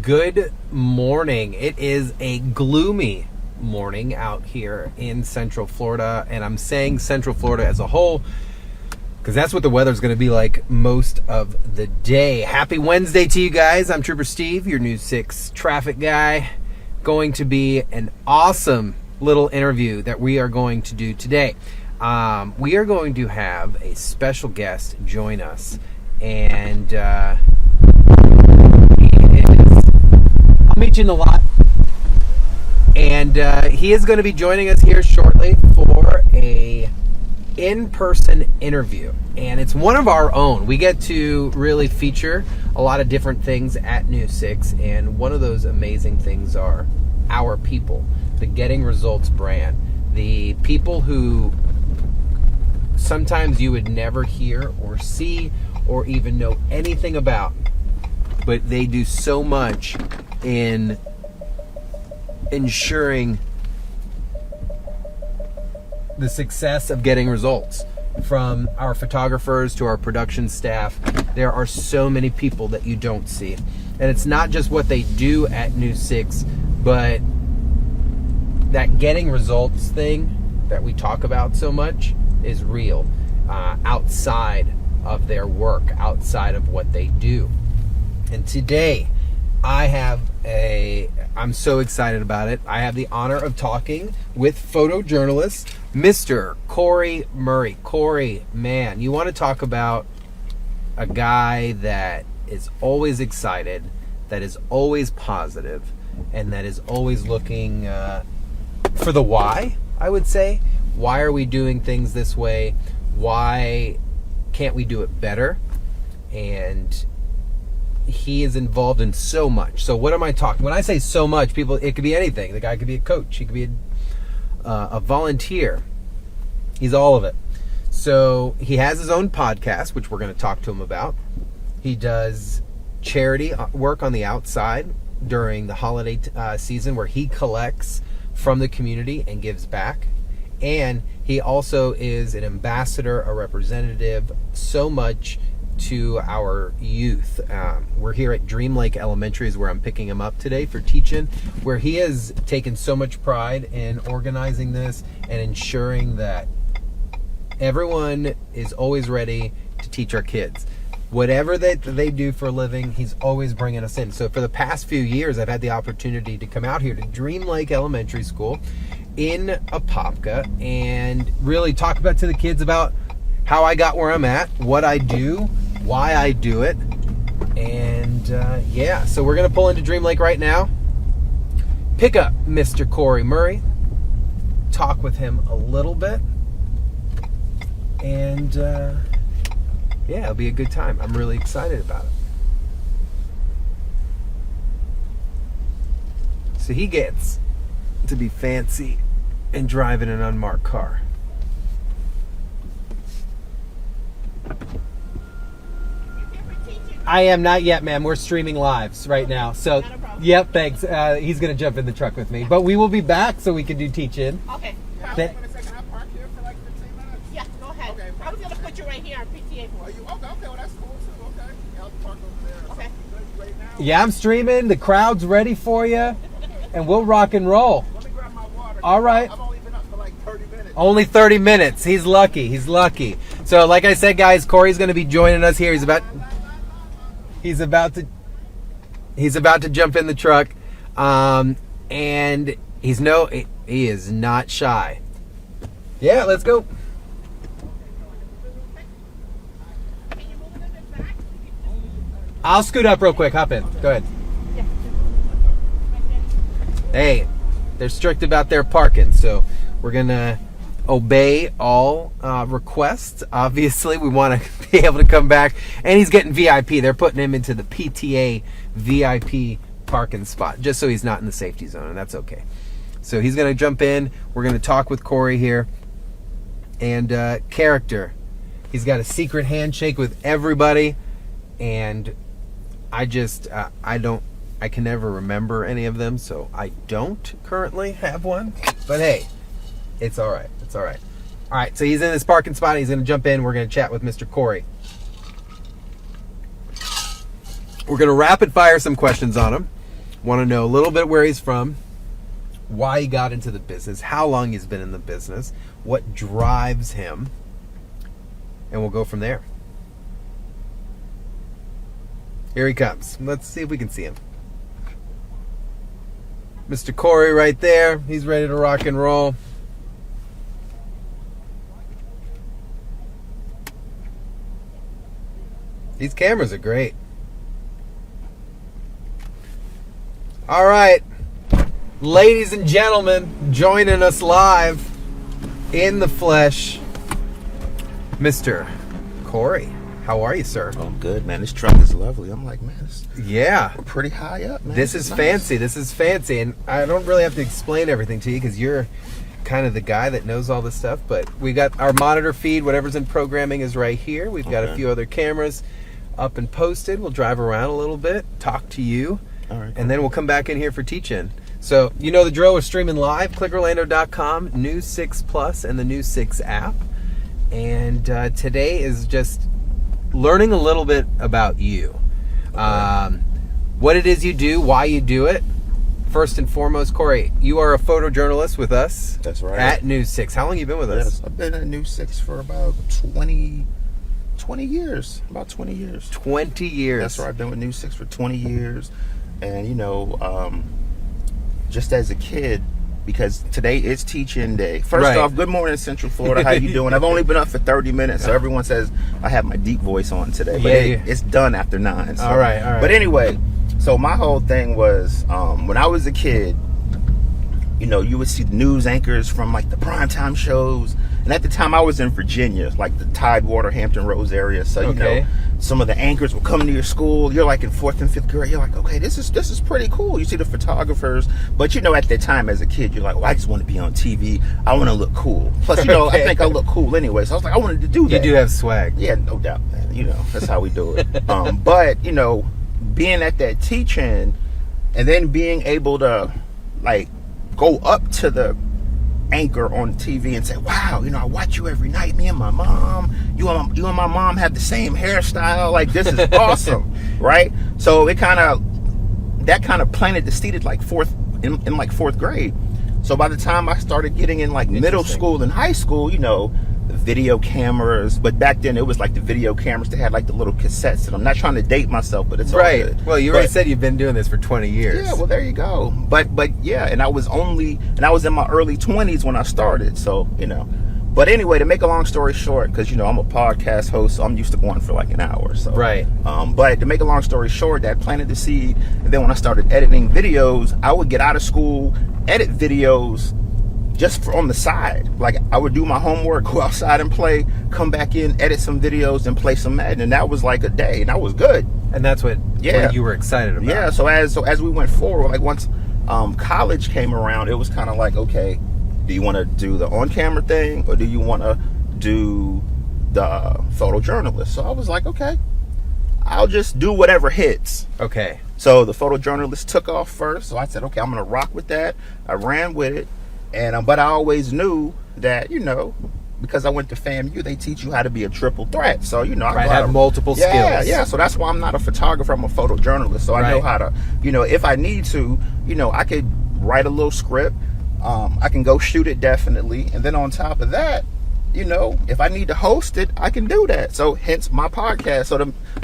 Good morning. It is a gloomy morning out here in Central Florida, and I'm saying Central Florida as a whole because that's what the weather's going to be like most of the day. Happy Wednesday to you guys. I'm Trooper Steve, your News 6 traffic guy. Going to be an awesome little interview that we are going to do today. We are going to have a special guest join us, and I'll meet you in the lot. And he is going to be joining us here shortly for a in-person interview, and it's one of our own. We get to really feature a lot of different things at News 6, and one of those amazing things are our people, the Getting Results brand, the people who sometimes you would never hear or see or even know anything about, but they do so much in ensuring the success of getting results. From our photographers to our production staff, there are so many people that you don't see. And it's not just what they do at News 6, but that getting results thing that we talk about so much is real, outside of their work, outside of what they do. And today, I'm so excited about it. I have the honor of talking with photojournalist, Mr. Corrie Murray. Corrie, man, you want to talk about a guy that is always excited, that is always positive, and that is always looking for the why, I would say. Why are we doing things this way? Why can't we do it better? And he is involved in so much. So what am I talking? When I say so much, people, it could be anything. The guy could be a coach. He could be a volunteer. He's all of it. So he has his own podcast, which we're going to talk to him about. He does charity work on the outside during the holiday season, where he collects from the community and gives back. And he also is an ambassador, a representative, so much to our youth. We're here at Dream Lake Elementary is where I'm picking him up today for teaching, where he has taken so much pride in organizing this and ensuring that everyone is always ready to teach our kids. Whatever that they do for a living, he's always bringing us in. So for the past few years, I've had the opportunity to come out here to Dream Lake Elementary School in Apopka and really talk to the kids about how I got where I'm at, what I do, why I do it. And so we're going to pull into Dream Lake right now, pick up Mr. Corrie Murray, talk with him a little bit, and it'll be a good time. I'm really excited about it. So he gets to be fancy and driving an unmarked car. I am not yet, ma'am. We're streaming live right now. So, yep, thanks. He's going to jump in the truck with me. But we will be back so we can do teach-in. Okay. Can I park here for like 15 minutes? Yeah, go ahead. Okay, I was going to put you right here on PTA Are board. you okay? Well, that's cool too. Okay. Yeah, I'll park over there. Okay. So, right now, Yeah, I'm streaming. The crowd's ready for you. And we'll rock and roll. let me grab my water. All right. I've only been up for like 30 minutes. Only 30 minutes. He's lucky. He's lucky. So, like I said, guys, Corey's going to be joining us here. He's about to jump in the truck, and he is not shy. Yeah, let's go. I'll scoot up real quick. Hop in. Go ahead. Hey, they're strict about their parking, so we're gonna obey all requests. Obviously, we want to be able to come back, and he's getting VIP. They're putting him into the PTA VIP parking spot just so he's not in the safety zone, and that's okay. So he's going to jump in. We're going to talk with Corey here. And character, he's got a secret handshake with everybody, and I can never remember any of them, so I don't currently have one. But hey, it's all right. It's all right. All right, so he's in this parking spot. He's going to jump in. We're going to chat with Mr. Corrie. We're going to rapid fire some questions on him. Want to know a little bit where he's from, why he got into the business, how long he's been in the business, what drives him, and we'll go from there. Here he comes. Let's see if we can see him. Mr. Corey right there. He's ready to rock and roll. These cameras are great. All right. Ladies and gentlemen, joining us live in the flesh, Mr. Corey. How are you, sir? Oh, I'm good, man. This truck is lovely. I'm like, man, yeah, we're pretty high up, man. This is nice. fancy. This is fancy. And I don't really have to explain everything to you because you're kind of the guy that knows all this stuff. But we got our monitor feed. Whatever's in programming is right here. We've got a few other cameras up and posted. We'll drive around a little bit, talk to you, all right, and then we'll come back in here for teach-in. So you know the drill. We're streaming live, clickorlando.com, News 6 Plus, and the News 6 app. And today is just learning a little bit about you. What it is you do, why you do it. First and foremost, Corey, you are a photojournalist with us. That's right. At News 6. How long have you been with us? I've been at News 6 for about 20 years. About 20 years. 20 years. That's right. I've been with News 6 for 20 years. And, you know, just as a kid, because today is teach-in day. First off, good morning, Central Florida. How you doing? I've only been up for 30 minutes, so everyone says I have my deep voice on today. But it's done after 9. So. All right. But anyway, so my whole thing was, when I was a kid, you know, you would see the news anchors from like the primetime shows. And at the time I was in Virginia, like the Tidewater, Hampton Roads area. So, you know, some of the anchors will come to your school. You're like in 4th and 5th grade. You're like, okay, this is pretty cool. You see the photographers. But, you know, at the time as a kid, you're like, well, I just want to be on TV. I want to look cool. Plus, you know, I think I look cool anyway. So I was like, I wanted to do that. You do have swag. Yeah, no doubt, man. You know, that's how we do it. But, you know, being at that teach-in and then being able to, like, go up to the anchor on TV and say, wow, you know, I watch you every night. Me and my mom, you and my mom have the same hairstyle. Like, this is awesome, right? So that kind of planted the seed at like in like 4th grade. So by the time I started getting in like middle school and high school, you know, the video cameras, but back then it was like the video cameras that had like the little cassettes. And I'm not trying to date myself, but it's all good. Well, you already said you've been doing this for 20 years. Yeah, well, there you go. But yeah, and I was in my early 20s when I started. So, you know, but anyway, to make a long story short, because, you know, I'm a podcast host, so I'm used to going for like an hour. So, but to make a long story short, that planted the seed. And then when I started editing videos, I would get out of school, edit videos just on the side. Like, I would do my homework, go outside and play, come back in, edit some videos, and play some Madden. And that was like a day, and that was good. And that's what you were excited about. Yeah, so as we went forward, like once college came around, it was kind of like, okay, do you want to do the on-camera thing, or do you want to do the photojournalist? So I was like, okay, I'll just do whatever hits. Okay. So the photojournalist took off first, so I said, okay, I'm going to rock with that. I ran with it. And but I always knew that, you know, because I went to FAMU, they teach you how to be a triple threat. So, you know, I have multiple skills. Yeah. So that's why I'm not a photographer. I'm a photojournalist. So I know how to, you know, if I need to, you know, I could write a little script. I can go shoot it, definitely. And then on top of that, you know, if I need to host it, I can do that. So hence my podcast.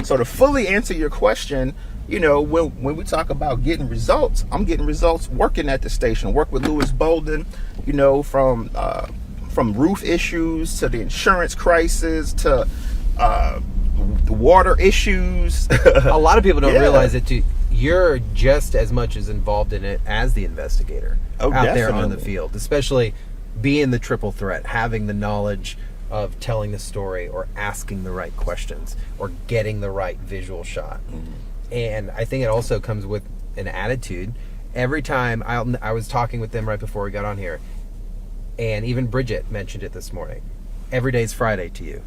So to fully answer your question, you know, when we talk about getting results, I'm getting results working at the station. Work with Lewis Bolden, you know, from roof issues to the insurance crisis to the water issues. A lot of people don't realize it too. You're just as much as involved in it as the investigator out there on the field, especially being the triple threat, having the knowledge of telling the story or asking the right questions or getting the right visual shot. Mm-hmm. And I think it also comes with an attitude. Every time I was talking with them right before we got on here, and even Bridget mentioned it this morning. Every day's Friday to you.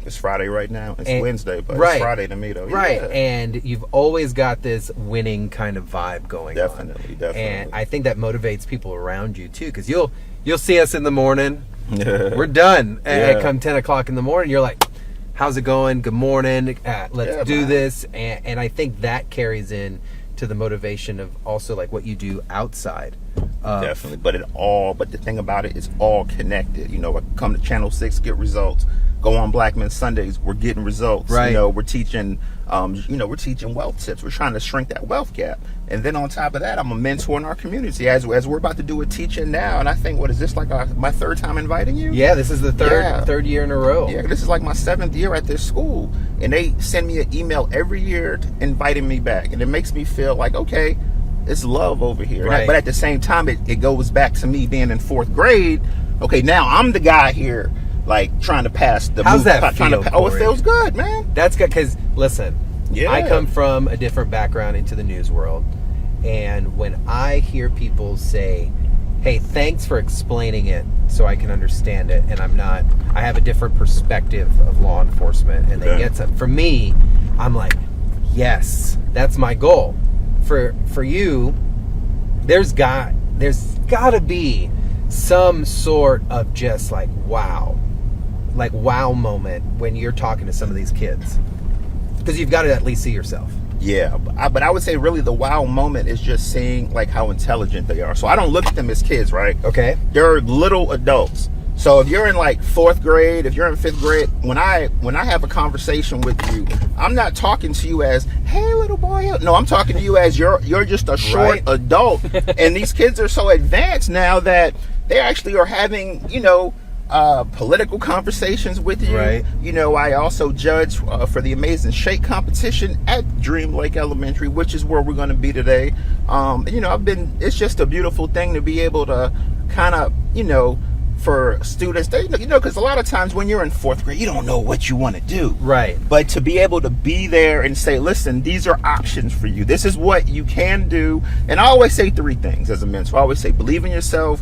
It's Friday right now. It's Wednesday, but it's Friday to me, though. Right, yeah. And you've always got this winning kind of vibe going on. Definitely. And I think that motivates people around you, too, because you'll see us in the morning. We're done. At come 10 o'clock in the morning, you're like, how's it going? Good morning. Let's do this. And I think that carries in to the motivation of also like what you do outside. Definitely, but the thing about it is all connected. You know, I come to Channel 6, get results. Go on Black Men Sundays, we're getting results. Right. You know, we're teaching, we're teaching wealth tips. We're trying to shrink that wealth gap. And then on top of that, I'm a mentor in our community as we're about to do a teaching now. And I think, what is this, like my third time inviting you? Yeah, this is the third year in a row. Yeah, this is like my 7th year at this school. And they send me an email every year inviting me back. And it makes me feel like, okay, it's love over here. Right. But at the same time, it goes back to me being in 4th grade. Okay, now I'm the guy here, like, trying to pass the... How's that feel, Oh, it Corey? feels good, man. That's good, because, listen, Yeah. I come from a different background into the news world, and when I hear people say, hey, thanks for explaining it so I can understand it, and I have a different perspective of law enforcement, and they Okay. get some. For me, I'm like, yes, that's my goal. For you, there's got to be some sort of just like wow moment when you're talking to some of these kids, because you've got to at least see yourself. Yeah, but I would say really the wow moment is just seeing like how intelligent they are. So I don't look at them as kids, right? Okay. They're little adults. So if you're in like 4th grade, if you're in 5th grade, when I have a conversation with you, I'm not talking to you as, hey, little boy. No, I'm talking to you as you're just a short Right. adult. And these kids are so advanced now that they actually are having, political conversations with you. Right. You know, I also judge for the Amazing Shake competition at Dream Lake Elementary, which is where we're going to be today. It's just a beautiful thing to be able to kind of, for students, because a lot of times when you're in 4th grade, you don't know what you want to do. Right. But to be able to be there and say, listen, these are options for you. This is what you can do. And I always say 3 things as a mentor. I always say, believe in yourself,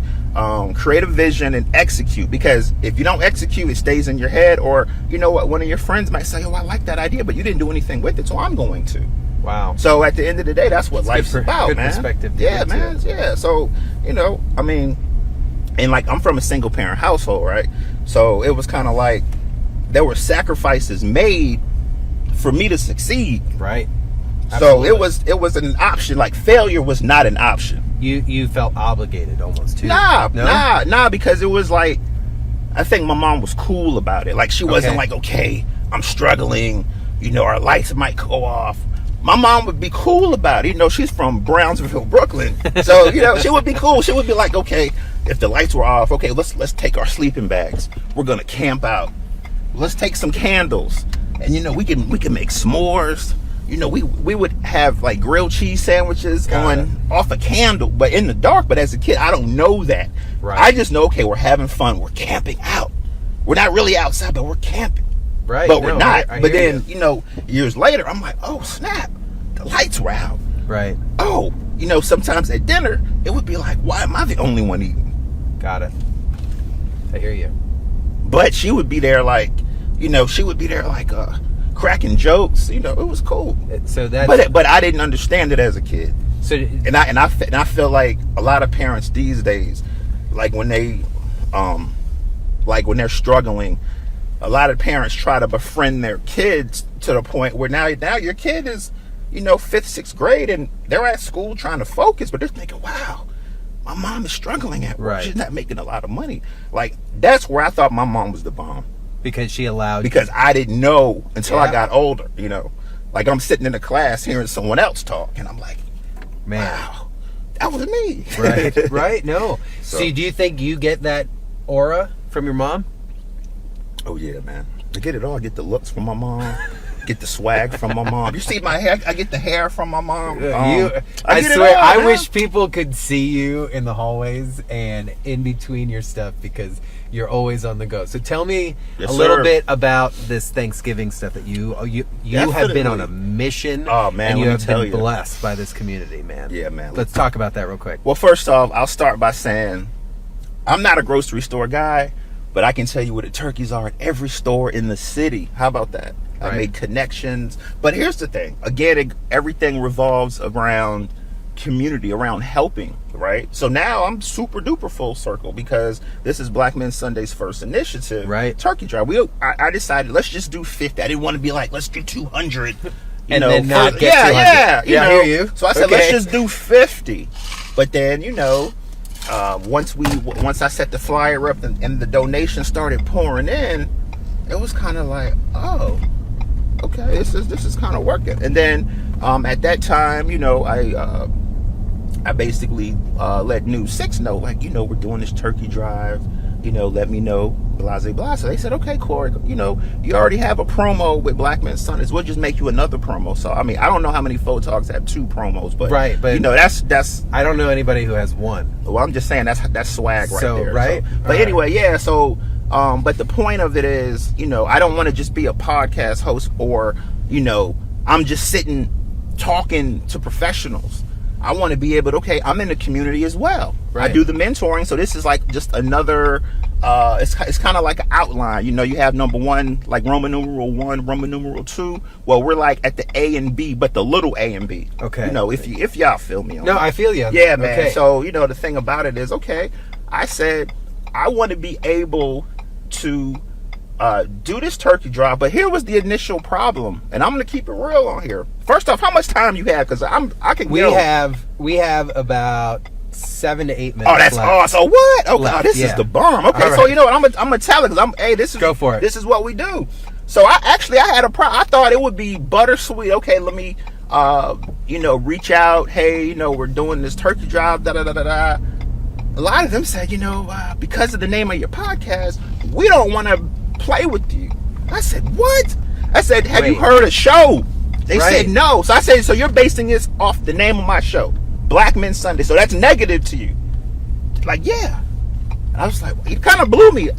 create a vision, and execute. Because if you don't execute, it stays in your head. Or, you know what, one of your friends might say, oh, I like that idea, but you didn't do anything with it, so I'm going to. Wow. So at the end of the day, that's what life's good about, good man. perspective to Yeah, get to. man. Yeah. So, and like I'm from a single parent household, right? So it was kind of like there were sacrifices made for me to succeed. Right. So Absolutely. it was an option. Like failure was not an option. You felt obligated almost too. Nah, No? because it was like, I think my mom was cool about it. Like she wasn't Okay. like, okay, I'm struggling, our lights might go off. My mom would be cool about it. She's from Brownsville, Brooklyn. So, she would be cool. She would be like, okay, if the lights were off, okay, let's take our sleeping bags. We're gonna camp out. Let's take some candles. And we can make s'mores. We would have like grilled cheese sandwiches off a candle, but in the dark. But as a kid, I don't know that. Right. I just know, okay, we're having fun. We're camping out. We're not really outside, but we're camping. Right. But we're not. I But hear then, you. years later, I'm like, oh, snap. The lights were out. Right. Oh, sometimes at dinner, it would be like, why am I the only one eating? Got it. I hear you. But she would be there like, cracking jokes. It was cool. So that's But I didn't understand it as a kid. so. And I feel like a lot of parents these days, like when they, when they're struggling, a lot of parents try to befriend their kids to the point where now your kid is, 5th, 6th grade, and they're at school trying to focus, but they're thinking, wow, my mom is struggling at work. Right. She's not making a lot of money. Like, that's where I thought my mom was the bomb. Because she allowed Because I didn't know until I Yeah. got older, Like, I'm sitting in the class hearing someone else talk, and I'm like, man. wow, that was me. Right. Right. No. So- See, do you think you get that aura from your mom? Oh, yeah, man. I get it all. I get the looks from my mom. Get the swag from my mom. You see my hair? I get the hair from my mom. I get it swear, all, I man. wish people could see you in the hallways and in between your stuff, because you're always on the go. So tell me Yes, a little sir. bit about this Thanksgiving stuff that you have been Definitely. on a mission. Oh, man, and you let me have tell been you. blessed by this community, man. Yeah, man. Let's talk about that real quick. Well, first off, I'll start by saying I'm not a grocery store guy, but I can tell you where the turkeys are at every store in the city. How about that? Right. I made connections. But here's the thing. Again, everything revolves around community, around helping, right? So now I'm super duper full circle because this is Black Men Sunday's first initiative. Right. Turkey drive. I decided let's just do 50. I didn't want to be like, let's do 200. And then not get 200. Yeah, Yeah, I hear you. So I said, Okay. let's just do 50. But then, once I set the flyer up and the donations started pouring in, it was kind of like, oh, okay, this is kind of working. And then at that time, I basically let News 6 know, like, we're doing this turkey drive, let me know, blah, blah, blah. So they said, okay, Corey, you already have a promo with Black Men Sundays. We'll just make you another promo. So, I mean, I don't know how many photogs have 2 promos, but, right, but that's, I don't know anybody who has 1. well, I'm just saying that's swag right there. Right? So, but anyway, yeah, so, but the point of it is, I don't want to just be a podcast host or, I'm just sitting talking to professionals. I want to be able to, okay, I'm in the community as well. Right. I do the mentoring, so this is like just another, it's kind of like an outline. You have number 1, like Roman numeral 1, Roman numeral 2. Well, we're like at the A and B, but the little A and B. Okay. If y'all feel me on No, that. I feel you. Yeah, man. Okay. So, the thing about it is, okay, I said, I want to be able to do this turkey drive, but here was the initial problem, and I'm going to keep it real on here. First off, how much time you have? Because I can We go. have about 7 to 8 minutes. Oh, that's left. awesome. So what? Oh, Left, God, this yeah. is the bomb. Okay, All so right. you know what? I'm gonna tell it because this is Go for it. This is what we do. So I had a I thought it would be butter sweet. Okay, let me reach out. Hey, we're doing this turkey drive. Da da da da da. A lot of them said, because of the name of your podcast, we don't want to play with you. I said, what? I said, have you Wait. heard a show? They Right. said no. So I said, so you're basing this off the name of my show, Black Men Sunday. So that's negative to you. Like, yeah. And I was like, it kind of blew me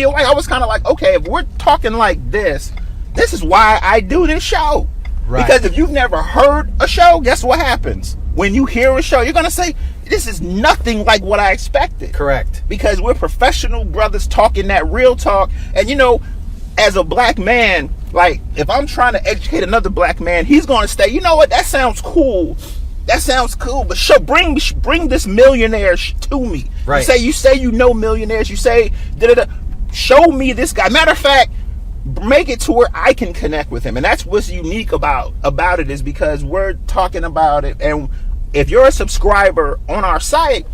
away. I was kind of like, okay, if we're talking like this is why I do this show. Right. Because if you've never heard a show, guess what happens? When you hear a show, you're going to say, this is nothing like what I expected. Correct. Because we're professional brothers talking that real talk. And as a black man, like, if I'm trying to educate another black man, he's going to say, you know what, that sounds cool. That sounds cool, but bring this millionaire to me. Right. You say you know millionaires. You say show me this guy. Matter of fact, make it to where I can connect with him, and that's what's unique about it is because we're talking about it. And if you're a subscriber on our site,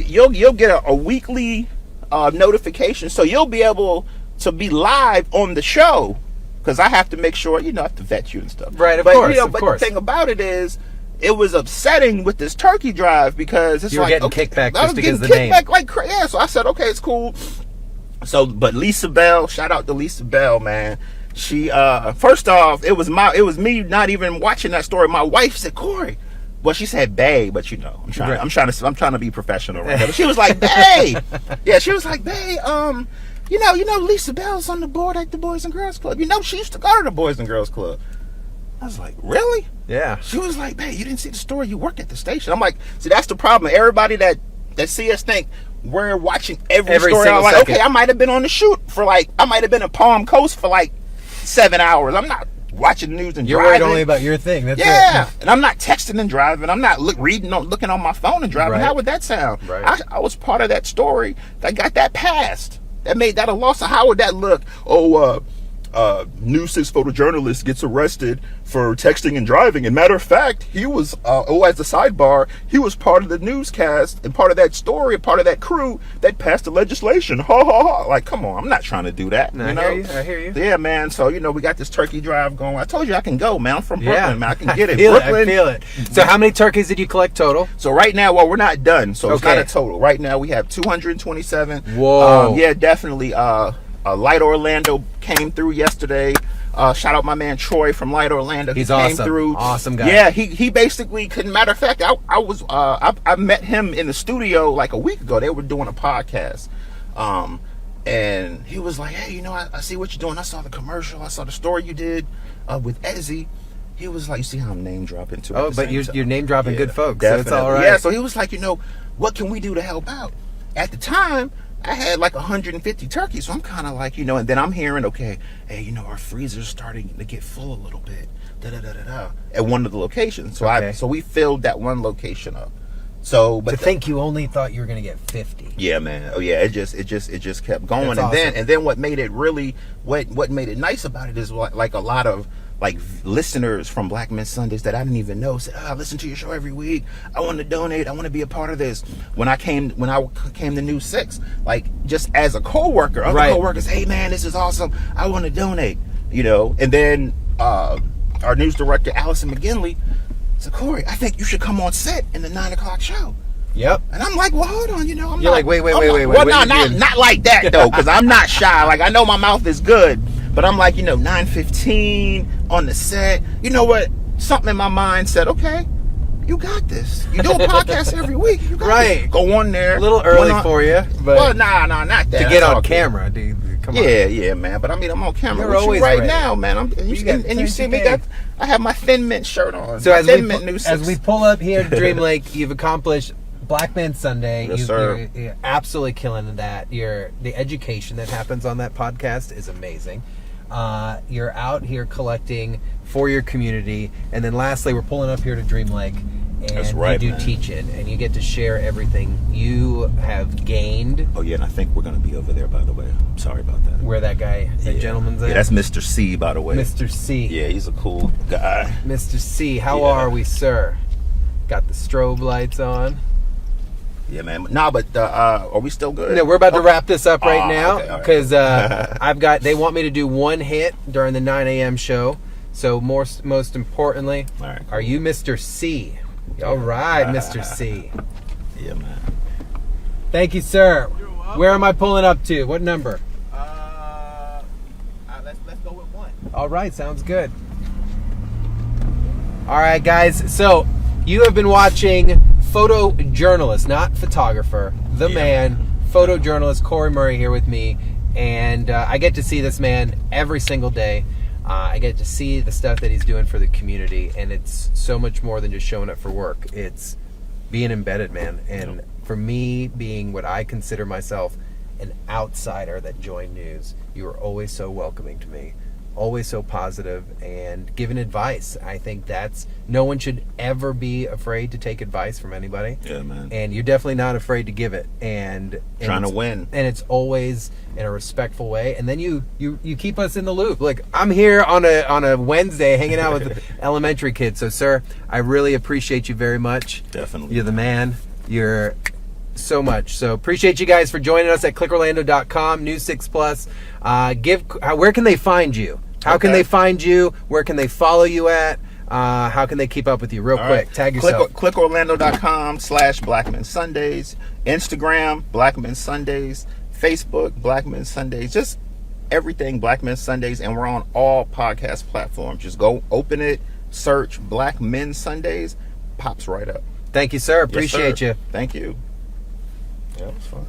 you'll get a weekly notification, so you'll be able to be live on the show. Because I have to make sure, I have to vet you and stuff. Right, of but, course, of but course. the thing about it is, it was upsetting with this turkey drive because it's You were like getting kickback I was just because getting of the name. kickback like crazy. Yeah, so I said, okay, it's cool. So, but Lisa Bell, shout out to Lisa Bell, man. She first off, it was me not even watching that story. My wife said, Corey. Well, she said, "Babe," but I'm trying to be professional right now. But she was like, "Babe," yeah, she was like, "Babe, Lisa Bell's on the board at the Boys and Girls Club. She used to go to the Boys and Girls Club." I was like, "Really?" Yeah. She was like, "Babe, you didn't see the story. You work at the station." I'm like, "See, that's the problem. Everybody that see us think we're watching every story." single I'm like, second. "Okay, I might have been on the shoot I might have been in Palm Coast for 7 hours. I'm not watching the news and You're driving. worried only about your thing. That's Yeah, it. and I'm not texting and driving. I'm not looking on my phone and driving. Right. How would that sound? Right. I was part of that story that got that passed. That made that a loss. So how would that look? News 6 photojournalist gets arrested for texting and driving. And matter of fact, he was, as a sidebar, he was part of the newscast and part of that story, part of that crew that passed the legislation. Ha ha ha. Like, come on, I'm not trying to do that. No, I hear you. Yeah, man. So, we got this turkey drive going. I told you I can go, man. I'm from Brooklyn, man. I can get it. I feel it. So how many turkeys did you collect total? So right now, we're not done. So it's Okay. not a total. Right now, we have 227. Whoa. Yeah, definitely. Light Orlando came through yesterday. Shout out my man Troy from Light Orlando. He's He came awesome. through. Awesome guy. Yeah, he basically couldn't. Matter of fact, I met him in the studio like a week ago. They were doing a podcast. And he was like, "Hey, I see what you're doing. I saw the commercial. I saw the story you did with Ezzy." He was like, "You see how I'm name dropping too?" Oh, but you're name dropping good folks, so it's all right. Yeah, so he was like, what can we do to help out? At the time, I had 150 turkeys, so I'm kind of like, and then I'm hearing, okay, hey, our freezer's starting to get full a little bit, at one of the locations. So Okay. so we filled that one location up. So, but To think you only thought you were going to get 50. yeah, man. Oh yeah, it just kept going. That's And awesome. then what made it really what made it nice about it is like a lot of like listeners from Black Men Sundays that I didn't even know said, I listen to your show every week. I want to donate. I want to be a part of this. When I came to New 6, like just as a coworker, other coworkers, hey man, this is awesome. I want to donate, you know. And then our news director, Allison McGinley, said, Corey, I think you should come on set in the 9 o'clock show. Yep. And I'm like, well, hold on, you know, You're like, wait. Well, not like that though, because I'm not shy. Like, I know my mouth is good, but I'm like, you know, 9:15 on the set. You know what? Something in my mind said, okay, you got this. You do a podcast every week. You got this. Go on there. A little early for you, but well, nah, not that. to get on camera, dude. Come on. Yeah, man. But I mean, I'm on camera You're with always you right ready. now, man. You see me. I have my Thin Mint shirt on. So as we pull up here to Dream Lake, you've accomplished Black Man Sunday. Yes, sir. You're absolutely killing that. The education that happens on that podcast is amazing. You're out here collecting for your community, and then lastly, we're pulling up here to Dream Lake, and That's right, you do man. teaching, and you get to share everything you have gained. Oh yeah, and I think we're gonna be over there. By the way, I'm sorry about that. Where that guy, that gentleman's at? Yeah, that's Mr. C, by the way. Mr. C. Yeah, he's a cool guy. Mr. C, how Yeah. are we, sir? Got the strobe lights on. Yeah, man. Nah, but are we still good? No, we're about to wrap this up right Oh, now okay, all right. because they want me to do one hit during the 9 a.m. show. So most importantly, All right, cool. are you Mr. C? All right, Mr. C. Yeah, man. Thank you, sir. You're welcome. Where am I pulling up to? What number? Let's go with 1. All right, sounds good. All right, guys. So you have been watching photojournalist, not photographer, the man, photojournalist Corrie Murray here with me, and I get to see this man every single day. I get to see the stuff that he's doing for the community, and it's so much more than just showing up for work. It's being embedded, man. And for me, being what I consider myself an outsider that joined news, you are always so welcoming to me, always so positive, and giving advice. I think no one should ever be afraid to take advice from anybody. Yeah, man. And you're definitely not afraid to give it. And Trying to it's- win. And it's always in a respectful way. And then you keep us in the loop. Like, I'm here on a Wednesday hanging out with elementary kids. So, sir, I really appreciate you very much. Definitely. You're the man. You're so much. So appreciate you guys for joining us at clickorlando.com, News 6 Plus. Where can they find you? How can Okay. they find you? Where can they follow you at? How can they keep up with you? Real quick, right. tag yourself. Clickorlando.com/Black Men Sundays. Instagram, Black Men Sundays. Facebook, Black Men Sundays. Just everything Black Men Sundays. And we're on all podcast platforms. Just go open it, search Black Men Sundays. Pops right up. Thank you, sir. Yes, Appreciate sir. you. Thank you. Yeah, it was fun.